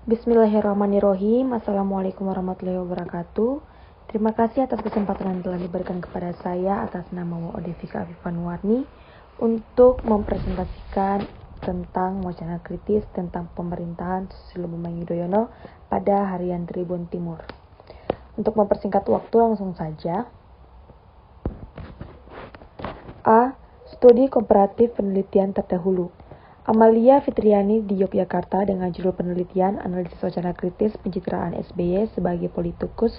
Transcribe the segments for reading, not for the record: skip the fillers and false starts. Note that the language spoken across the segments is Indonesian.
Bismillahirrahmanirrahim. Assalamualaikum warahmatullahi wabarakatuh. Terima kasih atas kesempatan yang telah diberikan kepada saya atas nama Wa'odevika Afifanwarni untuk mempresentasikan tentang wacana kritis tentang pemerintahan Susilo Bambang Yudhoyono pada harian Tribun Timur. Untuk mempersingkat waktu, langsung saja. A. Studi komparatif penelitian terdahulu. Amalia Fitriani di Yogyakarta dengan judul penelitian Analisis Wacana Kritis Pencitraan SBY sebagai Politikus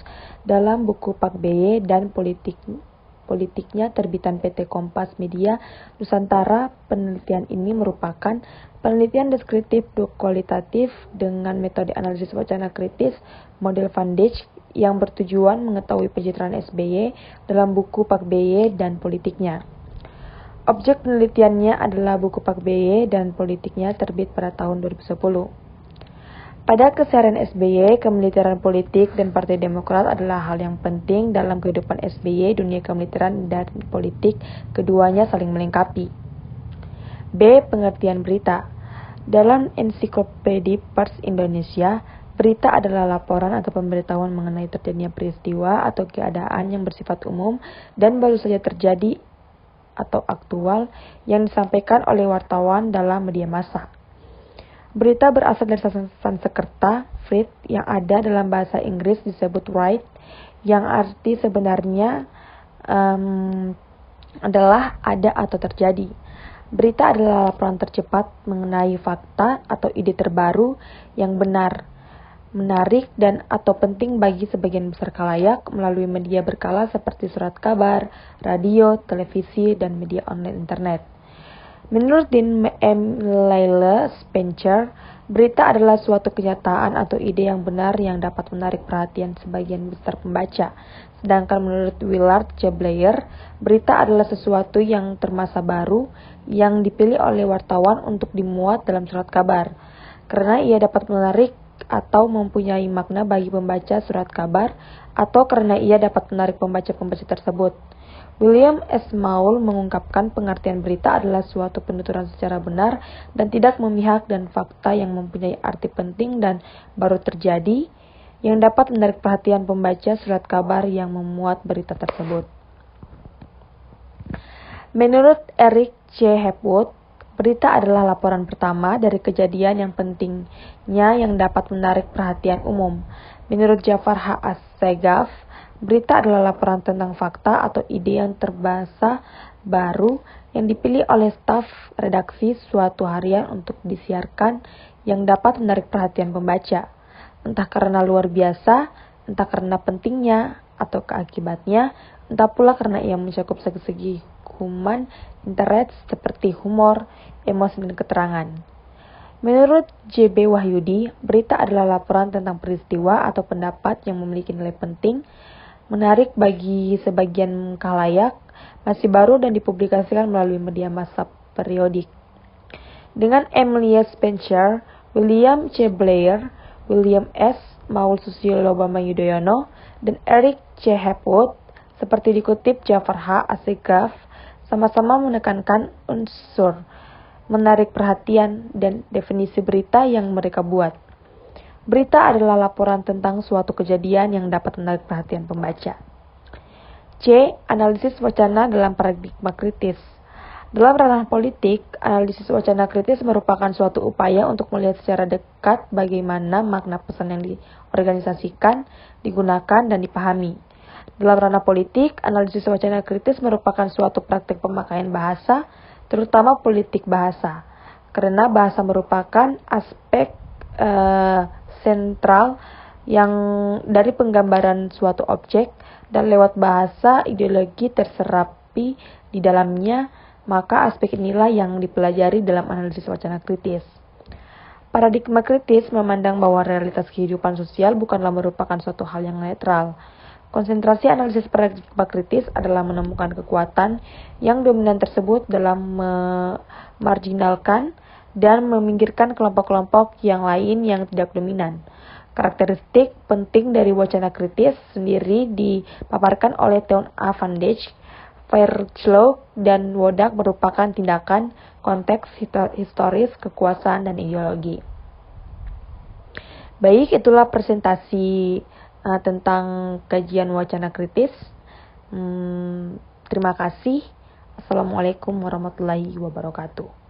dalam buku Pak BY dan Politiknya terbitan PT Kompas Media Nusantara. Penelitian ini merupakan penelitian deskriptif kualitatif dengan metode analisis wacana kritis model Van Dijk yang bertujuan mengetahui pencitraan SBY dalam buku Pak BY dan Politiknya. Objek penelitiannya adalah buku Pak BY dan Politiknya terbit pada tahun 2010. Pada keseharian SBY, kemiliteran politik dan Partai Demokrat adalah hal yang penting dalam kehidupan SBY. Dunia kemiliteran dan politik keduanya saling melengkapi. B. Pengertian berita. Dalam ensiklopedia Pers Indonesia, berita adalah laporan atau pemberitahuan mengenai terjadinya peristiwa atau keadaan yang bersifat umum dan baru saja terjadi atau aktual yang disampaikan oleh wartawan dalam media massa. Berita berasal dari Sanskerta, Frit, yang ada dalam bahasa Inggris disebut write, yang arti sebenarnya adalah ada atau terjadi. Berita adalah laporan tercepat mengenai fakta atau ide terbaru yang benar, menarik dan atau penting bagi sebagian besar khalayak melalui media berkala seperti surat kabar, radio, televisi, dan media online internet. Menurut Dean M. Laila Spencer, berita adalah suatu kenyataan atau ide yang benar yang dapat menarik perhatian sebagian besar pembaca. Sedangkan menurut Willard J. Blair, berita adalah sesuatu yang termasa baru yang dipilih oleh wartawan untuk dimuat dalam surat kabar, karena ia dapat menarik atau mempunyai makna bagi pembaca surat kabar, atau karena ia dapat menarik pembaca-pembaca tersebut. William S. Maul mengungkapkan pengertian berita adalah suatu penuturan secara benar dan tidak memihak dan fakta yang mempunyai arti penting dan baru terjadi yang dapat menarik perhatian pembaca surat kabar yang memuat berita tersebut. Menurut Eric C. Hepwood, berita adalah laporan pertama dari kejadian yang pentingnya yang dapat menarik perhatian umum. Menurut Jafar H. Assegaf, berita adalah laporan tentang fakta atau ide yang terbahasa baru yang dipilih oleh staf redaksi suatu harian untuk disiarkan yang dapat menarik perhatian pembaca, entah karena luar biasa, entah karena pentingnya atau keakibatnya, entah pula karena ia mencakup segi-segi human interest seperti humor, emosi, dan keterangan. Menurut J.B. Wahyudi, berita adalah laporan tentang peristiwa atau pendapat yang memiliki nilai penting, menarik bagi sebagian khalayak, masih baru dan dipublikasikan melalui media massa periodik. Dengan Emilia Spencer, William C. Blair, William S. Maul Susilo Bambang Yudhoyono, dan Eric C. Hepwood, seperti dikutip Jafar H. Assegaf, sama-sama menekankan unsur menarik perhatian dan definisi berita yang mereka buat. Berita adalah laporan tentang suatu kejadian yang dapat menarik perhatian pembaca. C. Analisis wacana dalam paradigma kritis. Dalam ranah politik, analisis wacana kritis merupakan suatu upaya untuk melihat secara dekat bagaimana makna pesan yang diorganisasikan, digunakan, dan dipahami. Dalam ranah politik, analisis wacana kritis merupakan suatu praktik pemakaian bahasa, terutama politik bahasa, karena bahasa merupakan aspek sentral yang dari penggambaran suatu objek, dan lewat bahasa ideologi terserapi di dalamnya, maka aspek inilah yang dipelajari dalam analisis wacana kritis. Paradigma kritis memandang bahwa realitas kehidupan sosial bukanlah merupakan suatu hal yang netral. Konsentrasi analisis paradigma kritis adalah menemukan kekuatan yang dominan tersebut dalam memarginalkan dan meminggirkan kelompok-kelompok yang lain yang tidak dominan. Karakteristik penting dari wacana kritis sendiri dipaparkan oleh Theon A. Van Dijk, Fairclough, dan Wodak merupakan tindakan konteks historis, kekuasaan, dan ideologi. Baik, itulah presentasi tentang kajian wacana kritis. Terima kasih. Assalamualaikum warahmatullahi wabarakatuh.